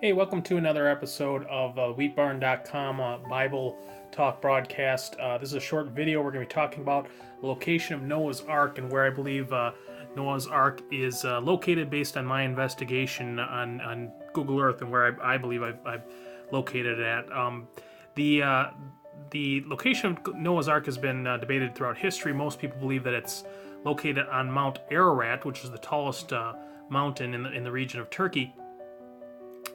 Hey, welcome to another episode of wheatbarn.com Bible Talk broadcast. This is a short video. We're going to be talking about the location of Noah's Ark and where I believe Noah's Ark is located based on my investigation on Google Earth and where I believe I've located it at. The location of Noah's Ark has been debated throughout history. Most people believe that it's located on Mount Ararat, which is the tallest mountain in the region of Turkey.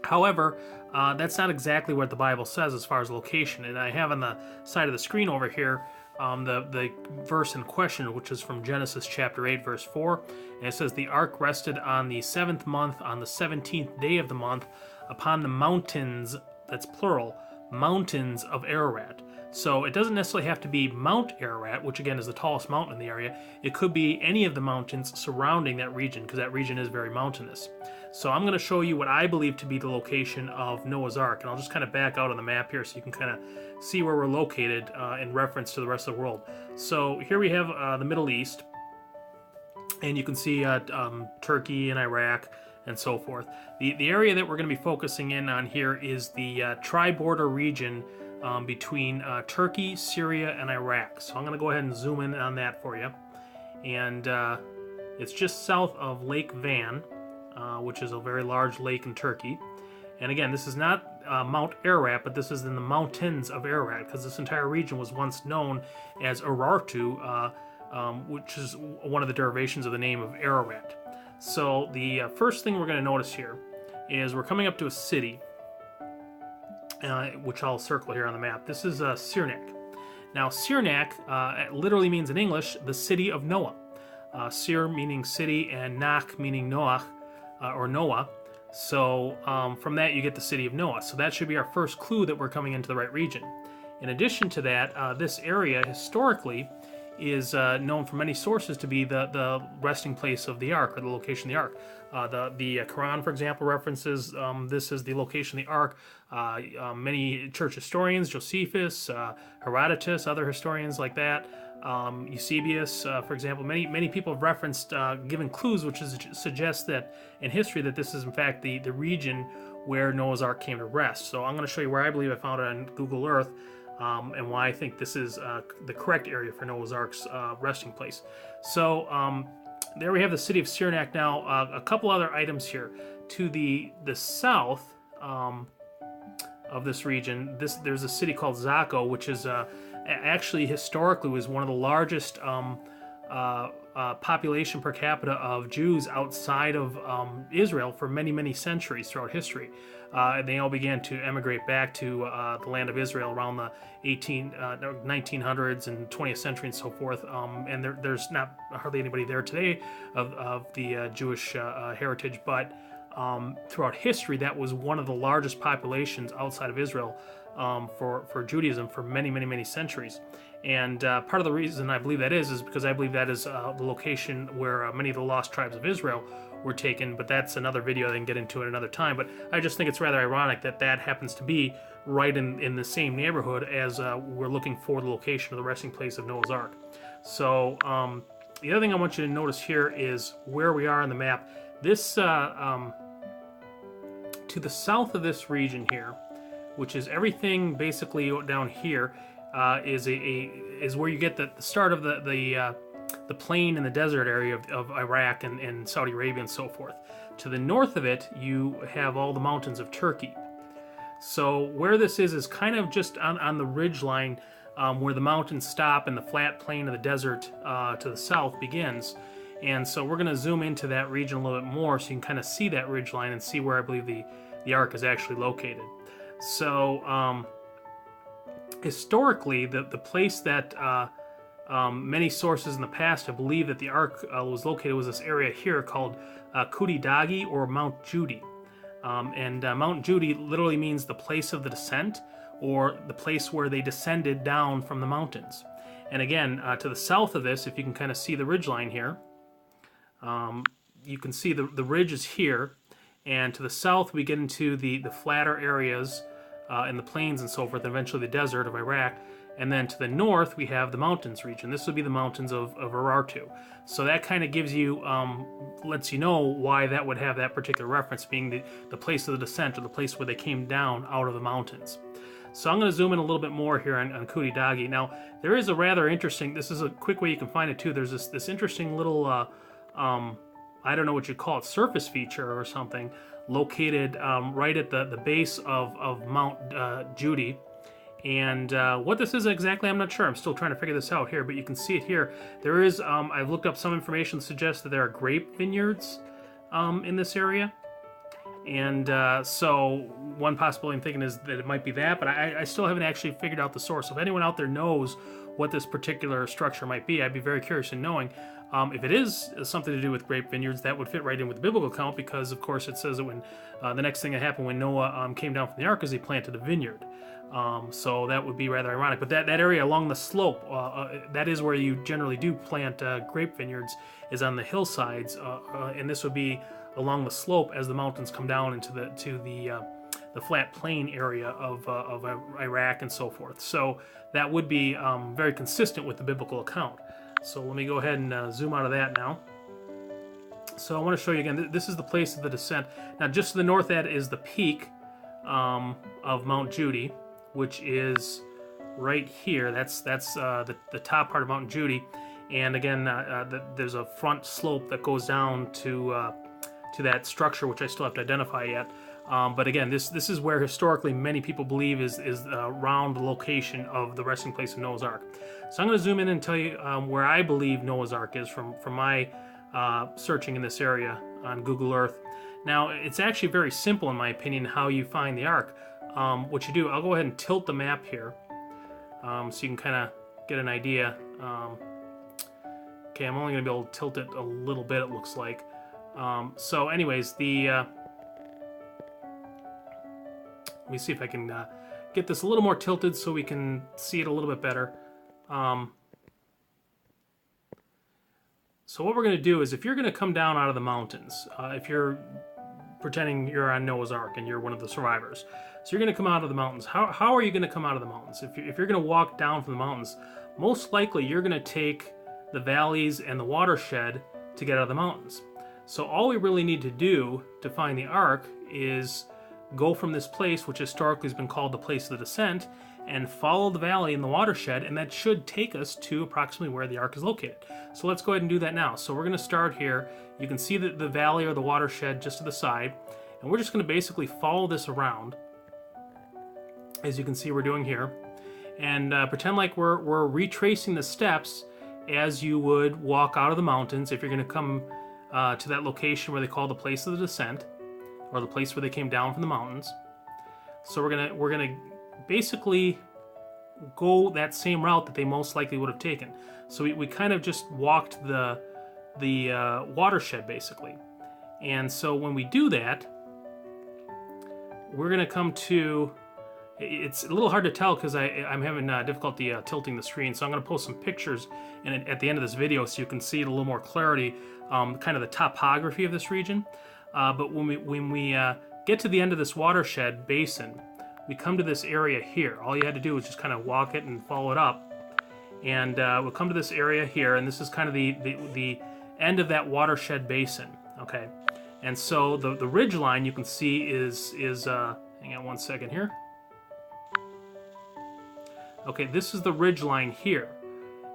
However, that's not exactly what the Bible says as far as location. And I have on the side of the screen over here the verse in question, which is from Genesis chapter 8, verse 4. And it says, "The ark rested on the 7th month, on the 17th day of the month, upon the mountains," that's plural, mountains of Ararat. So it doesn't necessarily have to be Mount Ararat, which again is the tallest mountain in the area. It could be any of the mountains surrounding that region, because that region is very mountainous. So I'm going to show you what I believe to be the location of Noah's Ark, and I'll just kind of back out on the map here so you can kind of see where we're located in reference to the rest of the world. So here we have the Middle East, and you can see Turkey and Iraq and so forth. The area that we're going to be focusing in on here is the tri-border region between Turkey, Syria, and Iraq. So I'm going to go ahead and zoom in on that for you. And it's just south of Lake Van, which is a very large lake in Turkey. And again, this is not Mount Ararat, but this is in the mountains of Ararat, because this entire region was once known as Urartu, which is one of the derivations of the name of Ararat. So the first thing we're going to notice here is we're coming up to a city, which I'll circle here on the map. This is Sirnak. Now, Sirnak literally means in English, the city of Noah. Sir meaning city and Nak meaning Noah, or Noah. So from that you get the city of Noah. So that should be our first clue that we're coming into the right region. In addition to that, this area historically is known from many sources to be the resting place of the Ark, or the location of the Ark. The Quran, for example, references this as the location of the Ark. Many church historians, Josephus, Herodotus, other historians like that, Eusebius, for example, many people have referenced, given clues, which suggests that in history that this is in fact the region where Noah's Ark came to rest. So I'm going to show you where I believe I found it on Google Earth. And why I think this is the correct area for Noah's Ark's resting place. So there we have the city of Sirnak. Now, a couple other items here. To the south of this region, there's a city called Zako, which is actually historically was one of the largest population per capita of Jews outside of Israel for many centuries throughout history. They all began to emigrate back to the land of Israel around the 1900s and 20th century and so forth. And there's not hardly anybody there today of the Jewish heritage, but throughout history, that was one of the largest populations outside of Israel for Judaism for many centuries. And part of the reason I believe that is because I believe that is the location where many of the lost tribes of Israel were taken, but that's another video I can get into at another time. But I just think it's rather ironic that that happens to be right in the same neighborhood as we're looking for the location of the resting place of Noah's Ark. So the other thing I want you to notice here is where we are on the map. This to the south of this region here, which is everything basically down here, is where you get the start of the plain and the desert area of Iraq and Saudi Arabia and so forth. To the north of it, you have all the mountains of Turkey. So where this is kind of just on the ridge line where the mountains stop and the flat plain of the desert to the south begins. And so we're going to zoom into that region a little bit more so you can kind of see that ridge line and see where I believe the Ark is actually located. So historically, the place that many sources in the past have believed that the Ark was located was this area here called Kudidagi, or Mount Judy. And Mount Judy literally means the place of the descent, or the place where they descended down from the mountains. And again, to the south of this, if you can kind of see the ridge line here, you can see the ridge is here, and to the south we get into the flatter areas in the plains and so forth, and eventually the desert of Iraq. And then to the north, we have the mountains region. This would be the mountains of Urartu. So that kind of gives you, lets you know why that would have that particular reference, being the place of the descent, or the place where they came down out of the mountains. So I'm going to zoom in a little bit more here on Cootie Doggy. Now, there is a rather interesting, this is a quick way you can find it too. There's this interesting little, I don't know what you call it, surface feature or something, located right at the base of Mount Judy. And what this is exactly, I'm not sure. I'm still trying to figure this out here, but you can see it here. There is, I've looked up some information that suggests that there are grape vineyards in this area. And so one possibility I'm thinking is that it might be that, but I still haven't actually figured out the source. So if anyone out there knows what this particular structure might be, I'd be very curious in knowing. If it is something to do with grape vineyards, that would fit right in with the biblical account, because of course it says that when the next thing that happened when Noah came down from the ark is he planted a vineyard. So that would be rather ironic. But that area along the slope, that is where you generally do plant grape vineyards, is on the hillsides, and this would be along the slope as the mountains come down into the flat plain area of Iraq and so forth. So that would be very consistent with the biblical account. So let me go ahead and zoom out of that now. So I want to show you again, this is the place of the descent. Now just to the north of that is the peak of Mount Judy, which is right here. That's the top part of Mount Judy. And again, there's a front slope that goes down to that structure, which I still have to identify yet. But again, this is where historically many people believe is around the location of the resting place of Noah's Ark. So I'm going to zoom in and tell you where I believe Noah's Ark is from my searching in this area on Google Earth. Now, it's actually very simple in my opinion how you find the Ark. What you do, I'll go ahead and tilt the map here so you can kind of get an idea. Okay, I'm only going to be able to tilt it a little bit, it looks like. So anyways, let me see if I can get this a little more tilted so we can see it a little bit better. So what we're going to do is, if you're going to come down out of the mountains, if you're pretending you're on Noah's Ark and you're one of the survivors, so you're going to come out of the mountains. How are you going to come out of the mountains? If you're going to walk down from the mountains, most likely you're going to take the valleys and the watershed to get out of the mountains. So all we really need to do to find the Ark is go from this place, which historically has been called the place of the descent, and follow the valley and the watershed, and that should take us to approximately where the Ark is located. So let's go ahead and do that now. So we're going to start here. You can see the valley or the watershed just to the side, and we're just going to basically follow this around, as you can see we're doing here, and pretend like we're retracing the steps as you would walk out of the mountains if you're going to come to that location where they call the place of the descent, or the place where they came down from the mountains. So we're gonna basically go that same route that they most likely would have taken. So we kind of just walked the watershed basically. And so when we do that, we're gonna come to, it's a little hard to tell because I'm having difficulty tilting the screen, so I'm going to post some pictures at the end of this video so you can see it a little more clarity, kind of the topography of this region. But when we get to the end of this watershed basin, we come to this area here. All you had to do was just kind of walk it and follow it up, and we'll come to this area here, and this is kind of the end of that watershed basin. Okay, and so the ridge line you can see is hang on one second here. Okay, this is the ridge line here,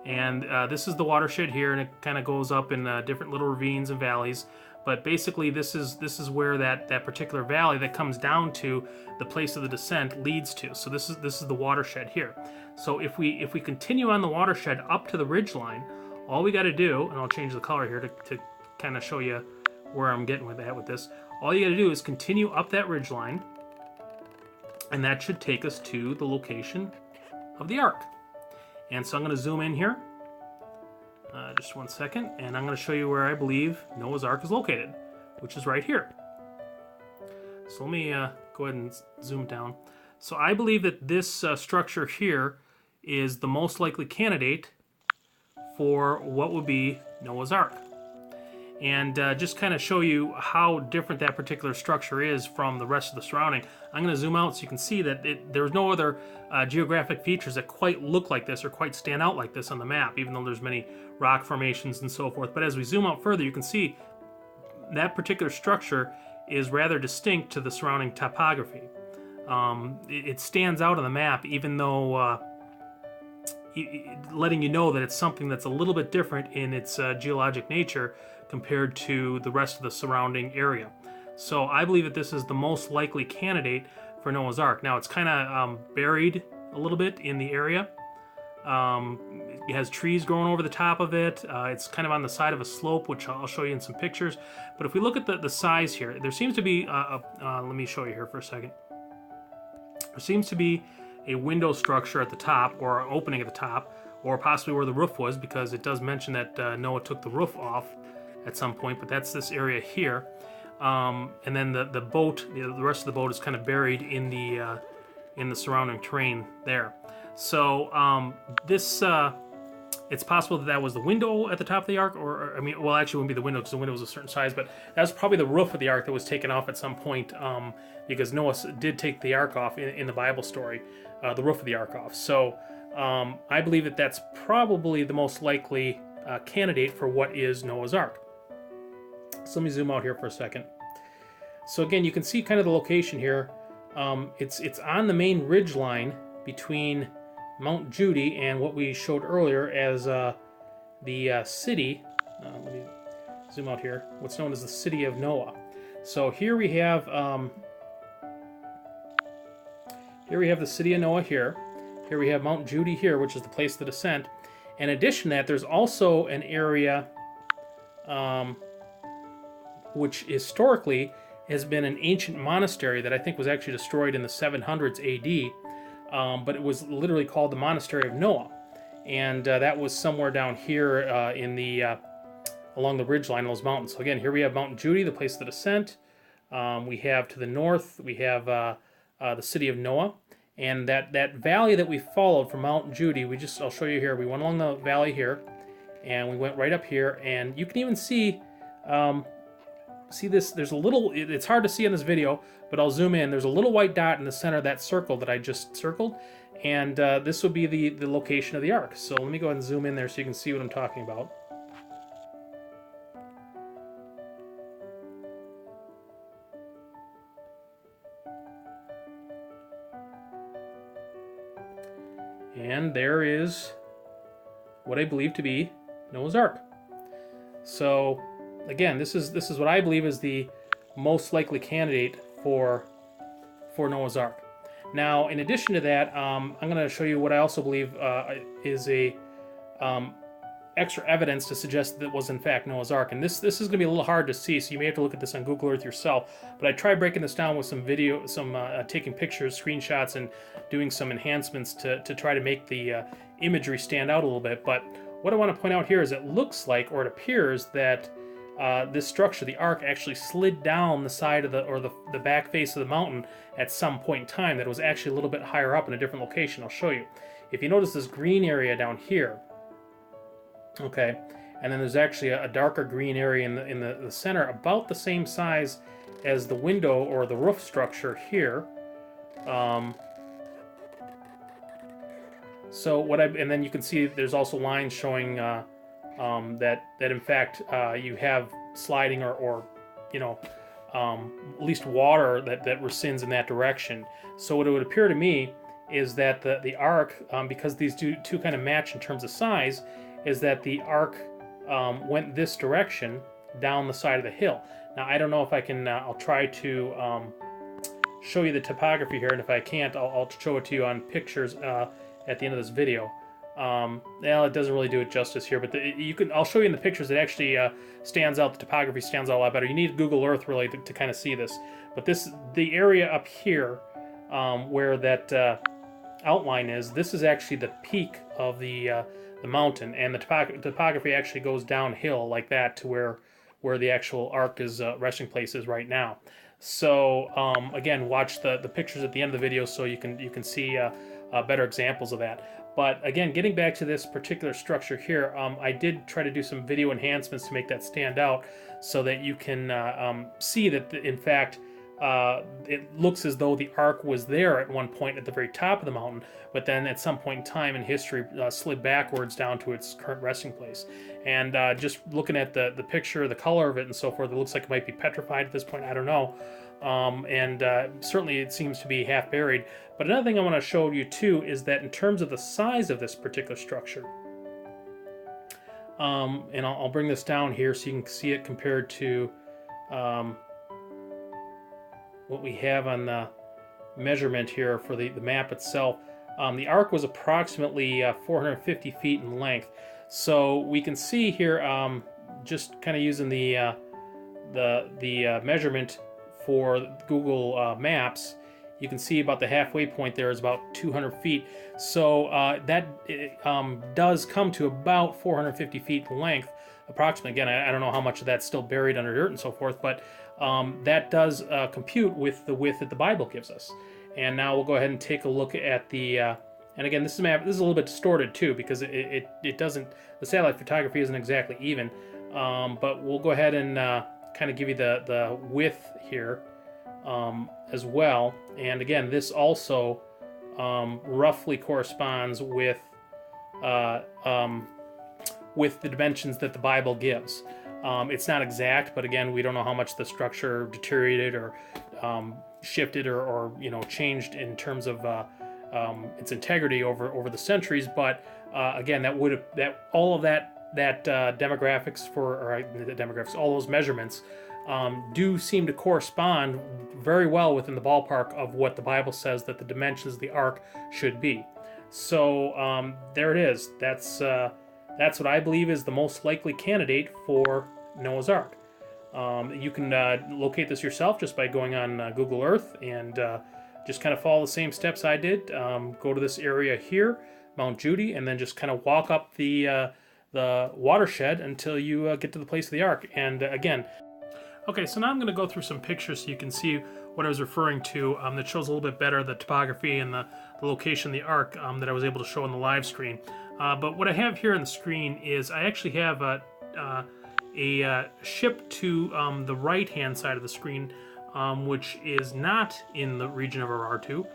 and this is the watershed here, and it kind of goes up in different little ravines and valleys. But basically, this is where that particular valley that comes down to the place of the descent leads to. So this is the watershed here. So if we continue on the watershed up to the ridge line, all we got to do, and I'll change the color here to kind of show you where I'm getting with that with this. All you got to do is continue up that ridge line, and that should take us to the location of the Ark. And so I'm going to zoom in here, just one second, and I'm going to show you where I believe Noah's Ark is located, which is right here. So let me go ahead and zoom down. So I believe that this structure here is the most likely candidate for what would be Noah's Ark. and just kind of show you how different that particular structure is from the rest of the surrounding. I'm going to zoom out so you can see that there's no other geographic features that quite look like this or quite stand out like this on the map, even though there's many rock formations and so forth. But as we zoom out further, you can see that particular structure is rather distinct to the surrounding topography. It stands out on the map, even though letting you know that it's something that's a little bit different in its geologic nature compared to the rest of the surrounding area. So I believe that this is the most likely candidate for Noah's Ark. Now it's kind of buried a little bit in the area. It has trees growing over the top of it. It's kind of on the side of a slope, which I'll show you in some pictures. But if we look at the size here, there seems to be, let me show you here for a second. There seems to be a window structure at the top, or an opening at the top, or possibly where the roof was, because it does mention that Noah took the roof off at some point, but that's this area here. And then the boat, the rest of the boat is kind of buried in the surrounding terrain there. So this, it's possible that was the window at the top of the ark, or I mean, well, actually it wouldn't be the window because the window was a certain size, but that's probably the roof of the ark that was taken off at some point, because Noah did take the ark off in the Bible story, the roof of the ark off. So I believe that that's probably the most likely candidate for what is Noah's Ark. So let me zoom out here for a second. So again, you can see kind of the location here. It's on the main ridge line between Mount Judy and what we showed earlier as the city. Let me zoom out here. What's known as the city of Noah. So here we have the city of Noah here. Here we have Mount Judy here, which is the place of the descent. In addition to that, there's also an area which historically has been an ancient monastery that I think was actually destroyed in the 700s AD, but it was literally called the Monastery of Noah, and that was somewhere down here in the along the ridgeline of those mountains. So again, here we have Mount Judy, the place of the descent. We have to the north, we have the city of Noah, and that valley that we followed from Mount Judy, I'll show you here. We went along the valley here, and we went right up here, and you can even see this, there's a little, it's hard to see in this video, but I'll zoom in. There's a little white dot in the center of that circle that I just circled, and this would be the location of the ark. So let me go ahead and zoom in there so you can see what I'm talking about. And there is what I believe to be Noah's Ark. So again, this is what I believe is the most likely candidate for Noah's Ark. Now, in addition to that, I'm going to show you what I also believe is a extra evidence to suggest that it was in fact Noah's Ark. And this is going to be a little hard to see, so you may have to look at this on Google Earth yourself. But I tried breaking this down with some video, taking pictures, screenshots, and doing some enhancements to try to make the imagery stand out a little bit. But what I want to point out here is it looks like, or it appears that this structure, the ark, actually slid down the side of the back face of the mountain at some point in time. That it was actually a little bit higher up in a different location. I'll show you. If you notice this green area down here, okay, and then there's actually a darker green area in the center, about the same size as the window or the roof structure here. And then you can see there's also lines showing that in fact you have sliding or at least water that rescinds in that direction. So what it would appear to me is that the ark, because these two kind of match in terms of size, is that the ark went this direction down the side of the hill. Now I don't know if I can. I'll try to show you the topography here, and if I can't, I'll show it to you on pictures at the end of this video. Well, it doesn't really do it justice here, but I'll show you in the pictures. It actually stands out. The topography stands out a lot better. You need Google Earth really to kind of see this. But the area up here where that outline is, this is actually the peak of the mountain, and the topography actually goes downhill like that to where the actual ark is resting place is right now. So again, watch the pictures at the end of the video so you can see better examples of that. But again, getting back to this particular structure here, I did try to do some video enhancements to make that stand out so that you can see that, in fact, it looks as though the Ark was there at one point at the very top of the mountain, but then at some point in time in history slid backwards down to its current resting place. And just looking at the picture, the color of it and so forth, it looks like it might be petrified at this point. I don't know. Certainly it seems to be half buried. But another thing I want to show you too is that in terms of the size of this particular structure, and I'll bring this down here so you can see it compared to what we have on the measurement here for the map itself. The Ark was approximately 450 feet in length. So we can see here, just kind of using the measurement for Google Maps, you can see about the halfway point there is about 200 feet. So that does come to about 450 feet in length, approximately. Again, I don't know how much of that's still buried under dirt and so forth, but that does compute with the width that the Bible gives us. And now we'll go ahead and take a look at the, and again, this map, this is a little bit distorted too, because it doesn't, the satellite photography isn't exactly even, but we'll go ahead and kind of give you the width here as well. And again, this also roughly corresponds with the dimensions that the Bible gives. It's not exact, but again, we don't know how much the structure deteriorated or shifted or changed in terms of its integrity over the centuries. But again, all of that demographics all those measurements do seem to correspond very well within the ballpark of what the Bible says that the dimensions of the Ark should be. So there it is. That's what I believe is the most likely candidate for Noah's Ark. You can locate this yourself just by going on Google Earth and just kind of follow the same steps I did. Go to this area here, Mount Judy, and then just kind of walk up the watershed until you get to the place of the Ark. And again, okay, so now I'm going to go through some pictures so you can see what I was referring to that shows a little bit better the topography and the location of the Ark that I was able to show on the live screen. But what I have here on the screen is I actually have a ship to the right-hand side of the screen, which is not in the region of R2.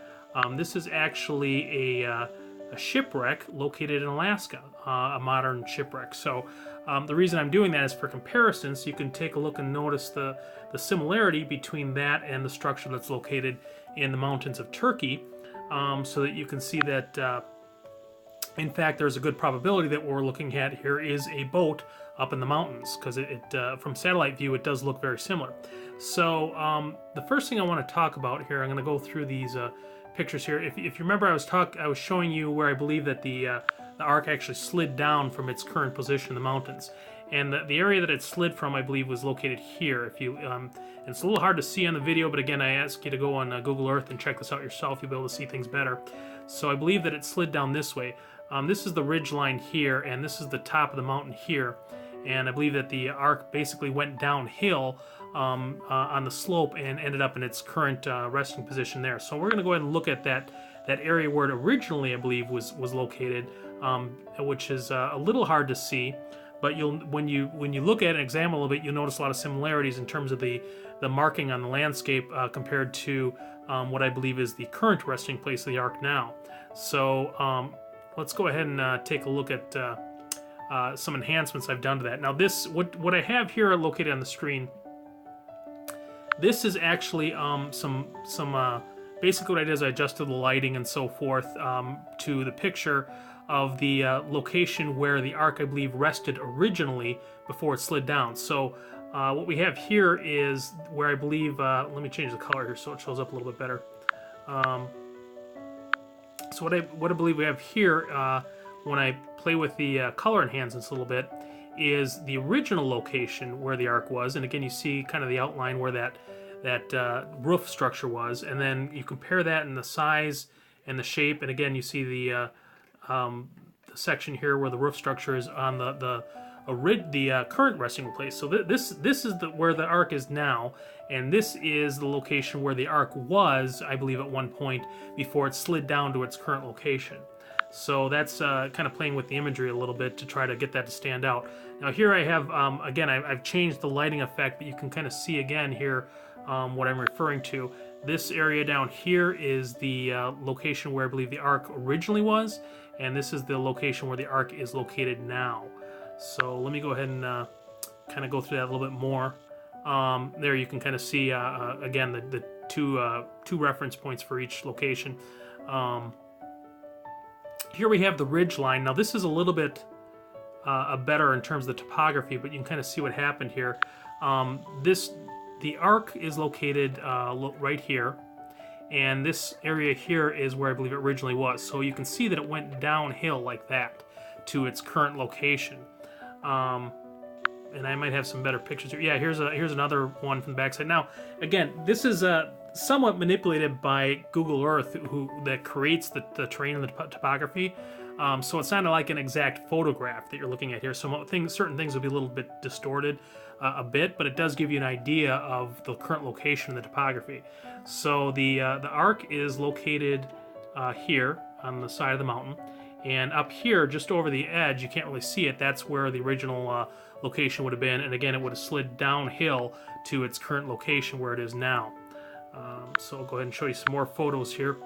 This is actually a shipwreck located in Alaska, a modern shipwreck. So the reason I'm doing that is for comparison, so you can take a look and notice the similarity between that and the structure that's located in the mountains of Turkey, so that you can see that in fact there's a good probability that what we're looking at here is a boat up in the mountains, because from satellite view it does look very similar. So the first thing I want to talk about here, I'm going to go through these pictures here. If you remember, I was showing you where I believe that the Ark actually slid down from its current position in the mountains, and the area that it slid from, I believe, was located here. If you it's a little hard to see on the video, but again, I ask you to go on Google Earth and check this out yourself. You'll be able to see things better. So I believe that it slid down this way. This is the ridge line here, and this is the top of the mountain here. And I believe that the Ark basically went downhill on the slope and ended up in its current resting position there. So we're going to go ahead and look at that area where it originally, I believe, was located, which is a little hard to see. But when you look at it and examine a little bit, you'll notice a lot of similarities in terms of the marking on the landscape compared to what I believe is the current resting place of the Ark now. So let's go ahead and take a look at some enhancements I've done to that. Now this, what I have here located on the screen, this is actually basically what I did is I adjusted the lighting and so forth to the picture of the location where the Ark, I believe, rested originally before it slid down. So what we have here is where I believe, let me change the color here so it shows up a little bit better. So what I believe we have here, when I play with the color enhancements a little bit, is the original location where the Ark was. And again, you see kind of the outline where that roof structure was, and then you compare that in the size and the shape, and again you see the section here where the roof structure is on the current resting place. So this is where the Ark is now, and this is the location where the Ark was, I believe, at one point before it slid down to its current location. So that's kind of playing with the imagery a little bit to try to get that to stand out. Now here I have, again, I've changed the lighting effect, but you can kind of see again here what I'm referring to. This area down here is the location where I believe the Ark originally was, and this is the location where the Ark is located now. So let me go ahead and kind of go through that a little bit more. There you can kind of see, again, the two reference points for each location. Here we have the ridge line. Now this is a little bit better in terms of the topography, but you can kind of see what happened here. The Ark is located right here, and this area here is where I believe it originally was. So you can see that it went downhill like that to its current location. And I might have some better pictures here. Yeah, here's another one from the backside. Now, again, this is somewhat manipulated by Google Earth, that creates the terrain and the topography. So it's not like an exact photograph that you're looking at here. So certain things will be a little bit distorted a bit, but it does give you an idea of the current location and the topography. So the Ark is located here on the side of the mountain, and up here, just over the edge, you can't really see it. That's where the original location would have been, and again, it would have slid downhill to its current location where it is now. So I'll go ahead and show you some more photos here.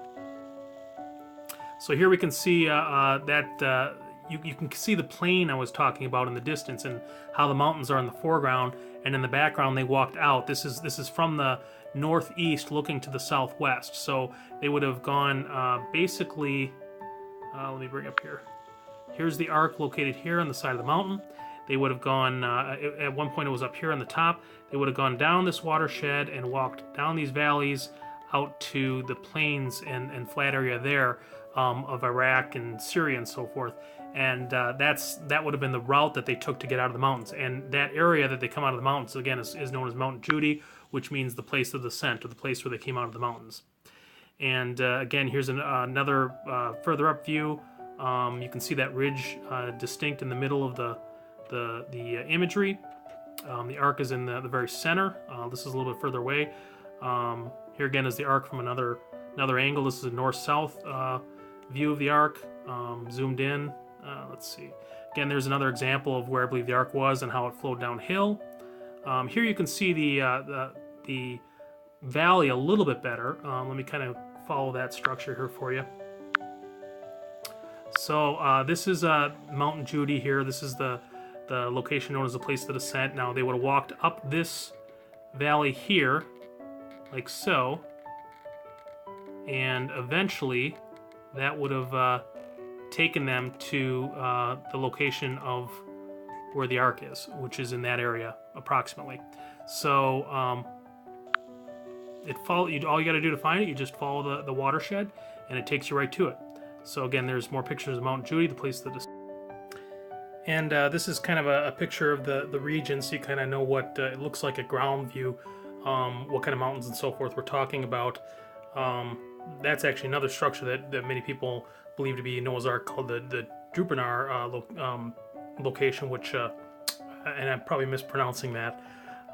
So here we can see that you can see the plain I was talking about in the distance, and how the mountains are in the foreground, and in the background they walked out. This is from the northeast looking to the southwest. So they would have gone basically. Let me bring up here. Here's the Ark located here on the side of the mountain. They would have gone, at one point it was up here on the top. They would have gone down this watershed and walked down these valleys out to the plains and flat area there of Iraq and Syria and so forth. And that would have been the route that they took to get out of the mountains. And that area that they come out of the mountains, again, is known as Mount Judy, which means the place of descent, or the place where they came out of the mountains. And again, here's another further up view. You can see that ridge distinct in the middle of the imagery. The Ark is in the very center. This is a little bit further away. Here again is the Ark from another angle. This is a north-south view of the Ark, zoomed in. Let's see. Again, there's another example of where I believe the Ark was and how it flowed downhill. Here you can see the valley a little bit better. Let me kind of follow that structure here for you. So this is Mount Judy here. This is the location known as the place of descent. Now they would have walked up this valley here, like so, and eventually that would have taken them to the location of where the Ark is, which is in that area approximately. So all you got to do to find it, you just follow the watershed, and it takes you right to it. So again, there's more pictures of Mount Judy, the place that is. And this is kind of a picture of the region, so you kind of know what it looks like at ground view, what kind of mountains and so forth we're talking about. That's actually another structure that many people believe to be Noah's Ark, called the Drupanar location, which, and I'm probably mispronouncing that.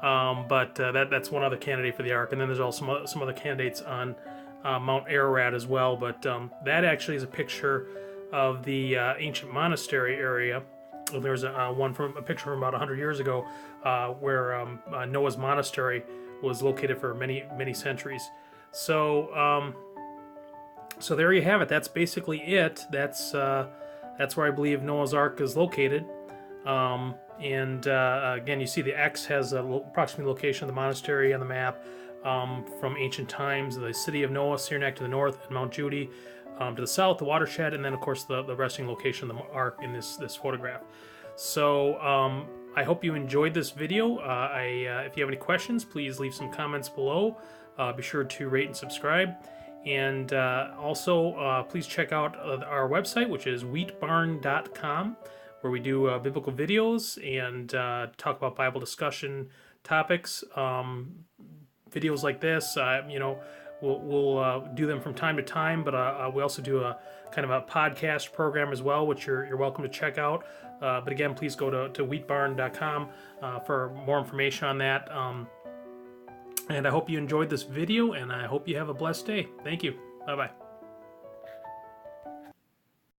But that's one other candidate for the Ark, and then there's also some other candidates on Mount Ararat as well. But that actually is a picture of the ancient monastery area. There's a picture from about 100 years ago where Noah's monastery was located for many centuries. So so there you have it. That's basically it. That's where I believe Noah's Ark is located. And again, you see the X has approximate location of the monastery on the map from ancient times. The city of Noah, Syriac to the north, and Mount Judy to the south, the watershed, and then of course the resting location of the Ark in this photograph. So I hope you enjoyed this video. If you have any questions, please leave some comments below. Be sure to rate and subscribe. And also, please check out our website, which is wheatbarn.com, where we do biblical videos and talk about Bible discussion topics. Videos like this, we'll do them from time to time, but we also do a kind of a podcast program as well, which you're welcome to check out. But again, please go to wheatbarn.com for more information on that. And I hope you enjoyed this video, and I hope you have a blessed day. Thank you. Bye-bye.